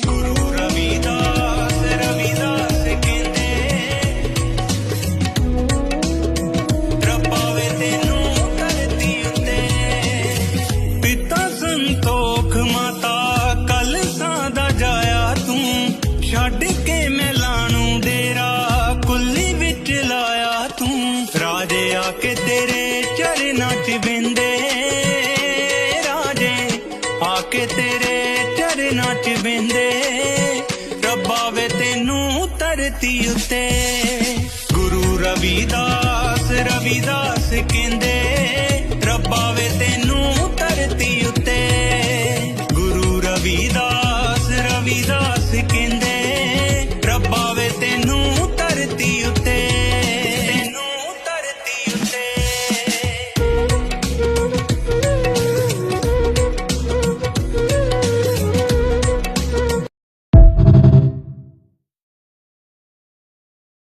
ਗੁਰੂ ਰਵਿਦਾਸ ਰਵਿਦਾਸ ਕਹਿੰਦੇ ਰੱਬਾ ਵੇ ਤੈਨੂੰ ਧਰਤੀ ਉੱਤੇ ਪਿਤਾ ਸੰਤੋਖ ਮਾਤਾ ਕਲਸਾਂ ਦਾ ਜਾਇਆ ਤੂੰ ਛੱਡ ਕੇ ਮਹਿਲਾਂ ਨੂੰ ਡੇਰਾ ਕੁੱਲੀ ਵਿੱਚ ਲਾਇਆ ਤੂੰ ਰਾਜੇ ਆ ਕੇ ਤੇਰੇ ਚਰਨਾਂ 'ਚ ਬਹਿੰਦੇ ਰਾਜੇ ਆ ਕੇ ਤੇਰੇ ਚਰਨਾਂ 'ਚ ਬਹਿੰਦੇ ਰੱਬਾ ਵੇ ਤੈਨੂੰ ਧਰਤੀ ਉੱਤੇ ਗੁਰੂ ਰਵਿਦਾਸ ਰਵਿਦਾਸ ਕਹਿੰਦੇ ਰੱਬਾ ਵੇ ਤੈਨੂੰ ਧਰਤੀ ਉੱਤੇ ਗੁਰੂ ਰਵਿਦਾਸ ਰਵਿਦਾਸ ਕਹਿੰਦੇ